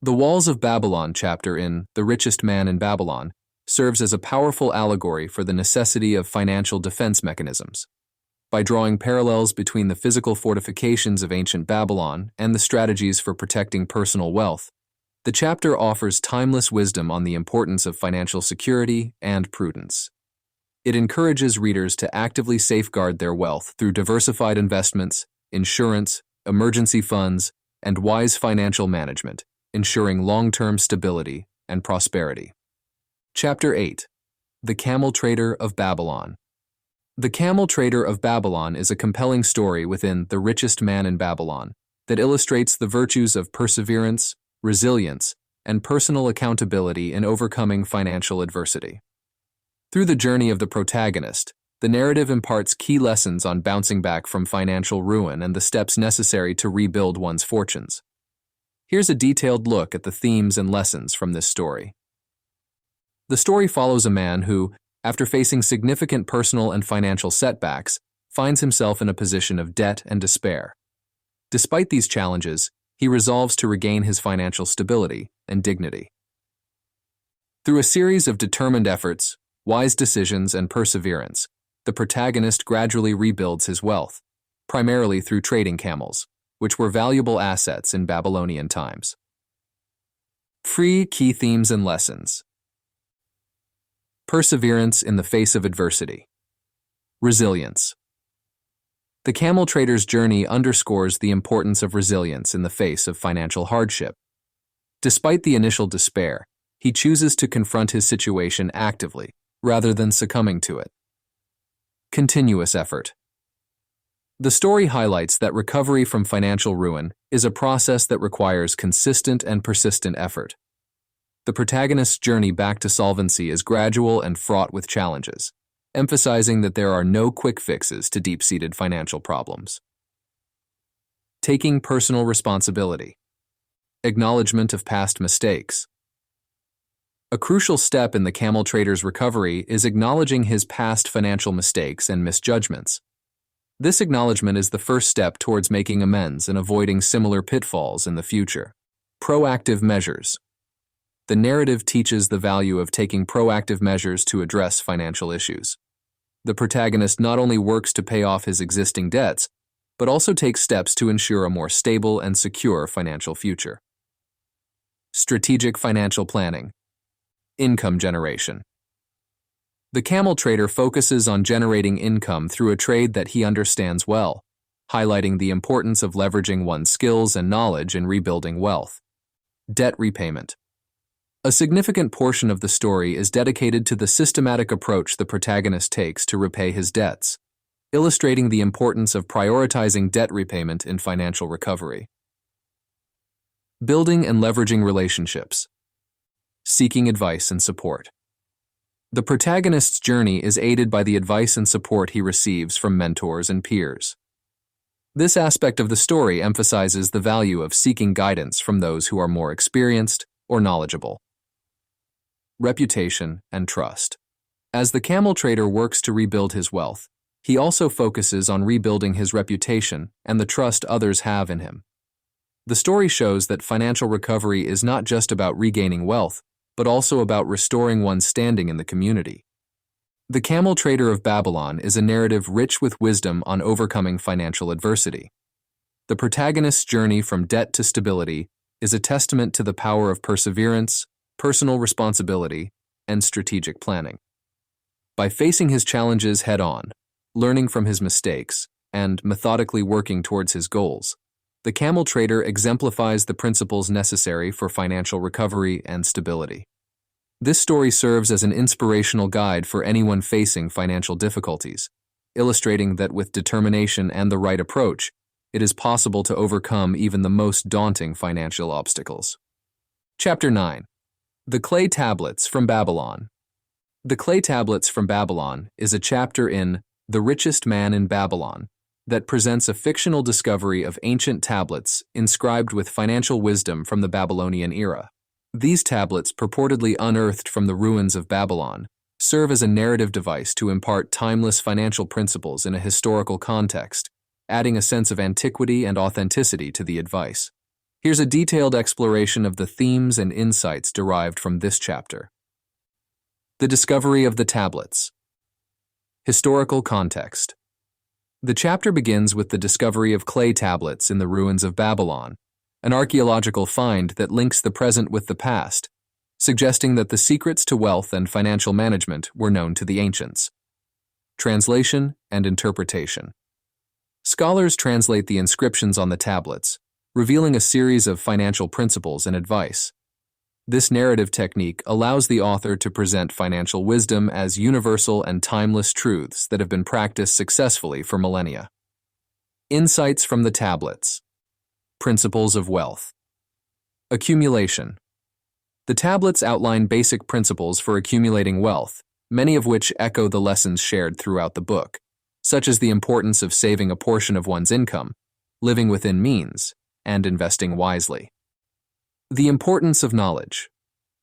The Walls of Babylon chapter in The Richest Man in Babylon serves as a powerful allegory for the necessity of financial defense mechanisms. By drawing parallels between the physical fortifications of ancient Babylon and the strategies for protecting personal wealth, the chapter offers timeless wisdom on the importance of financial security and prudence. It encourages readers to actively safeguard their wealth through diversified investments, insurance, emergency funds, and wise financial management, ensuring long-term stability and prosperity. Chapter 8. The Camel Trader of Babylon. The Camel Trader of Babylon is a compelling story within The Richest Man in Babylon that illustrates the virtues of perseverance, resilience, and personal accountability in overcoming financial adversity. Through the journey of the protagonist, the narrative imparts key lessons on bouncing back from financial ruin and the steps necessary to rebuild one's fortunes. Here's a detailed look at the themes and lessons from this story. The story follows a man who, after facing significant personal and financial setbacks, finds himself in a position of debt and despair. Despite these challenges, he resolves to regain his financial stability and dignity. Through a series of determined efforts, wise decisions, and perseverance, the protagonist gradually rebuilds his wealth, primarily through trading camels, which were valuable assets in Babylonian times. Free key themes and lessons. Perseverance in the face of adversity. Resilience. The camel trader's journey underscores the importance of resilience in the face of financial hardship. Despite the initial despair, he chooses to confront his situation actively, rather than succumbing to it. Continuous effort. The story highlights that recovery from financial ruin is a process that requires consistent and persistent effort. The protagonist's journey back to solvency is gradual and fraught with challenges, emphasizing that there are no quick fixes to deep-seated financial problems. Taking personal responsibility. Acknowledgement of past mistakes. A crucial step in the camel trader's recovery is acknowledging his past financial mistakes and misjudgments. This acknowledgement is the first step towards making amends and avoiding similar pitfalls in the future. Proactive measures. The narrative teaches the value of taking proactive measures to address financial issues. The protagonist not only works to pay off his existing debts, but also takes steps to ensure a more stable and secure financial future. Strategic financial planning. Income generation. The camel trader focuses on generating income through a trade that he understands well, highlighting the importance of leveraging one's skills and knowledge in rebuilding wealth. Debt repayment. A significant portion of the story is dedicated to the systematic approach the protagonist takes to repay his debts, illustrating the importance of prioritizing debt repayment in financial recovery. Building and leveraging relationships. Seeking advice and support. The protagonist's journey is aided by the advice and support he receives from mentors and peers. This aspect of the story emphasizes the value of seeking guidance from those who are more experienced or knowledgeable. Reputation and trust. As the camel trader works to rebuild his wealth, he also focuses on rebuilding his reputation and the trust others have in him. The story shows that financial recovery is not just about regaining wealth, but also about restoring one's standing in the community. The Camel Trader of Babylon is a narrative rich with wisdom on overcoming financial adversity. The protagonist's journey from debt to stability is a testament to the power of perseverance, personal responsibility, and strategic planning. By facing his challenges head-on, learning from his mistakes, and methodically working towards his goals, the Camel Trader exemplifies the principles necessary for financial recovery and stability. This story serves as an inspirational guide for anyone facing financial difficulties, illustrating that with determination and the right approach, it is possible to overcome even the most daunting financial obstacles. Chapter 9. The Clay Tablets from Babylon. The Clay Tablets from Babylon is a chapter in The Richest Man in Babylon that presents a fictional discovery of ancient tablets inscribed with financial wisdom from the Babylonian era. These tablets, purportedly unearthed from the ruins of Babylon, serve as a narrative device to impart timeless financial principles in a historical context, adding a sense of antiquity and authenticity to the advice. Here's a detailed exploration of the themes and insights derived from this chapter. The discovery of the tablets. Historical context. The chapter begins with the discovery of clay tablets in the ruins of Babylon, an archaeological find that links the present with the past, suggesting that the secrets to wealth and financial management were known to the ancients. Translation and interpretation. Scholars translate the inscriptions on the tablets, revealing a series of financial principles and advice. This narrative technique allows the author to present financial wisdom as universal and timeless truths that have been practiced successfully for millennia. Insights from the tablets. Principles of wealth. Accumulation. The tablets outline basic principles for accumulating wealth, many of which echo the lessons shared throughout the book, such as the importance of saving a portion of one's income, living within means, and investing wisely. The importance of knowledge.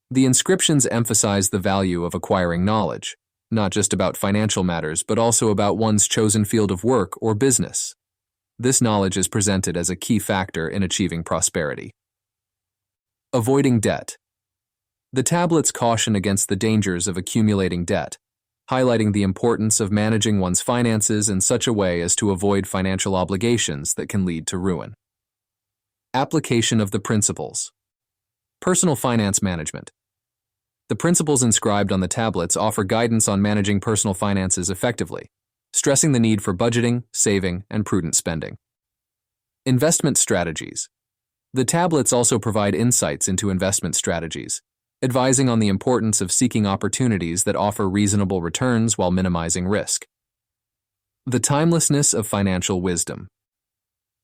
The inscriptions emphasize the value of acquiring knowledge, not just about financial matters but also about one's chosen field of work or business. This knowledge is presented as a key factor in achieving prosperity. Avoiding debt. The tablets caution against the dangers of accumulating debt, highlighting the importance of managing one's finances in such a way as to avoid financial obligations that can lead to ruin. Application of the principles. Personal finance management. The principles inscribed on the tablets offer guidance on managing personal finances effectively, stressing the need for budgeting, saving, and prudent spending. Investment strategies. The tablets also provide insights into investment strategies, advising on the importance of seeking opportunities that offer reasonable returns while minimizing risk. The timelessness of financial wisdom.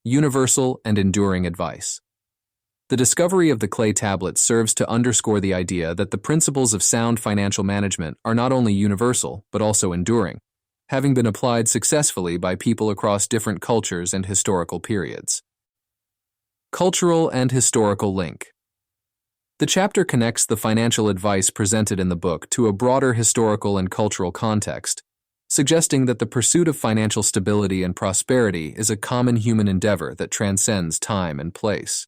Universal and enduring advice. The discovery of the clay tablets serves to underscore the idea that the principles of sound financial management are not only universal but also enduring, having been applied successfully by people across different cultures and historical periods. Cultural and historical link. The chapter connects the financial advice presented in the book to a broader historical and cultural context, suggesting that the pursuit of financial stability and prosperity is a common human endeavor that transcends time and place.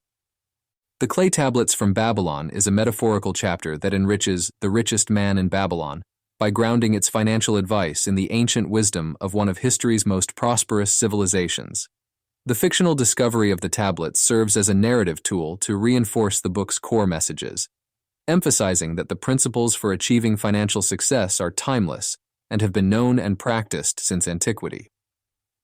The clay tablets from Babylon is a metaphorical chapter that enriches The Richest Man in Babylon by grounding its financial advice in the ancient wisdom of one of history's most prosperous civilizations. The fictional discovery of the tablets serves as a narrative tool to reinforce the book's core messages, emphasizing that the principles for achieving financial success are timeless and have been known and practiced since antiquity.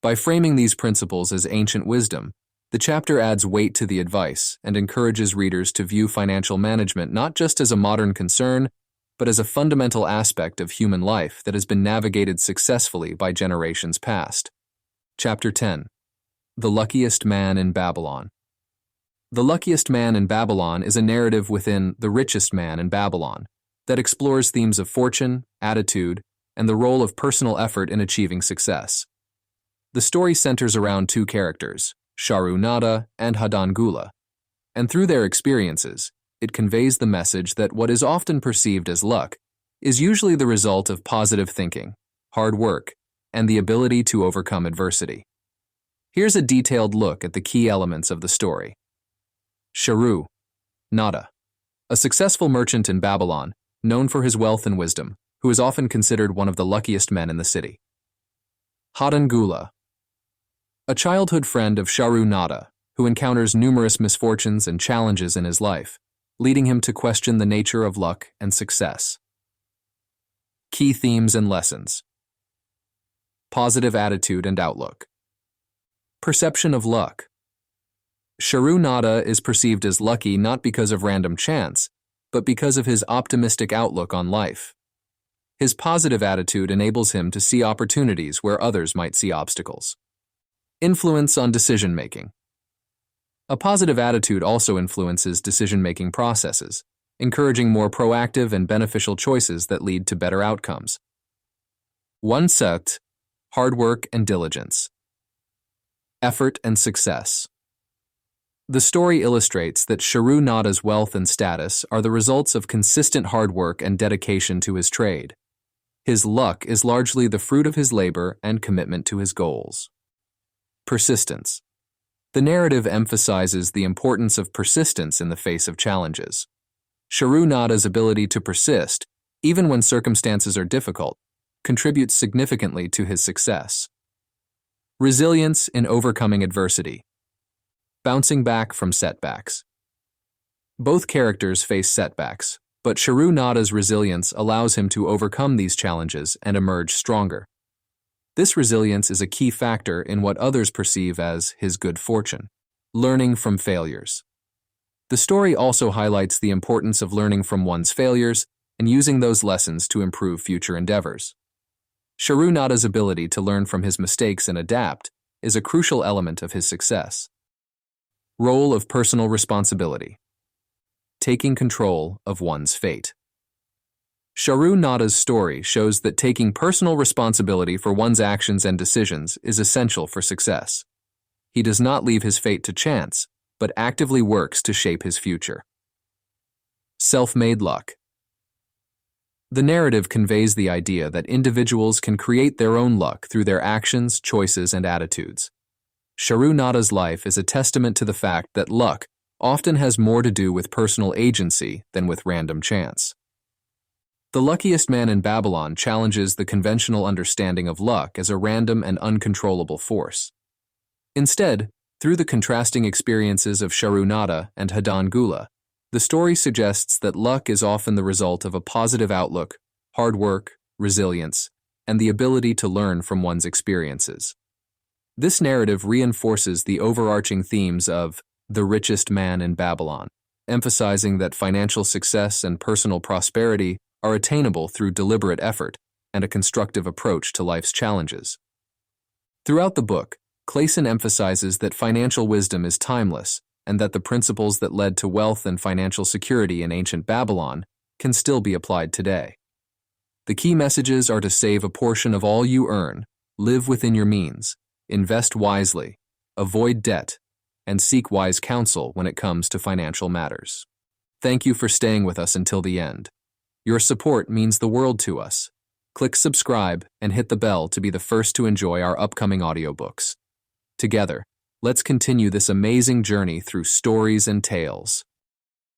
By framing these principles as ancient wisdom, the chapter adds weight to the advice and encourages readers to view financial management not just as a modern concern, but as a fundamental aspect of human life that has been navigated successfully by generations past. Chapter 10. The Luckiest Man in Babylon. The Luckiest Man in Babylon is a narrative within The Richest Man in Babylon that explores themes of fortune, attitude, and the role of personal effort in achieving success. The story centers around two characters, Sharu Nada and Hadan Gula, and through their experiences, it conveys the message that what is often perceived as luck is usually the result of positive thinking, hard work, and the ability to overcome adversity. Here's a detailed look at the key elements of the story. Sharu Nada, a successful merchant in Babylon, known for his wealth and wisdom, who is often considered one of the luckiest men in the city. Hadan Gula, a childhood friend of Sharu Nada, who encounters numerous misfortunes and challenges in his life, leading him to question the nature of luck and success. Key themes and lessons. Positive attitude and outlook. Perception of luck. Sharu Nada is perceived as lucky not because of random chance, but because of his optimistic outlook on life. His positive attitude enables him to see opportunities where others might see obstacles. Influence on decision-making. A positive attitude also influences decision-making processes, encouraging more proactive and beneficial choices that lead to better outcomes. One sect, hard work and diligence. Effort and success. The story illustrates that Sharu Nada's wealth and status are the results of consistent hard work and dedication to his trade. His luck is largely the fruit of his labor and commitment to his goals. Persistence. The narrative emphasizes the importance of persistence in the face of challenges. Charu Nada's ability to persist, even when circumstances are difficult, contributes significantly to his success. Resilience in overcoming adversity. Bouncing back from setbacks. Both characters face setbacks, but Charu Nada's resilience allows him to overcome these challenges and emerge stronger. This resilience is a key factor in what others perceive as his good fortune. Learning from failures. The story also highlights the importance of learning from one's failures and using those lessons to improve future endeavors. Charu Nada's ability to learn from his mistakes and adapt is a crucial element of his success. Role of personal responsibility. Taking control of one's fate. Charu Nada's story shows that taking personal responsibility for one's actions and decisions is essential for success. He does not leave his fate to chance, but actively works to shape his future. Self-made luck. The narrative conveys the idea that individuals can create their own luck through their actions, choices, and attitudes. Charu Nada's life is a testament to the fact that luck often has more to do with personal agency than with random chance. The Luckiest Man in Babylon challenges the conventional understanding of luck as a random and uncontrollable force. Instead, through the contrasting experiences of Charu Nada and Hadan Gula, the story suggests that luck is often the result of a positive outlook, hard work, resilience, and the ability to learn from one's experiences. This narrative reinforces the overarching themes of The Richest Man in Babylon, emphasizing that financial success and personal prosperity are attainable through deliberate effort and a constructive approach to life's challenges. Throughout the book, Clason emphasizes that financial wisdom is timeless and that the principles that led to wealth and financial security in ancient Babylon can still be applied today. The key messages are to save a portion of all you earn, live within your means, invest wisely, avoid debt, and seek wise counsel when it comes to financial matters. Thank you for staying with us until the end. Your support means the world to us. Click subscribe and hit the bell to be the first to enjoy our upcoming audiobooks. Together, let's continue this amazing journey through stories and tales.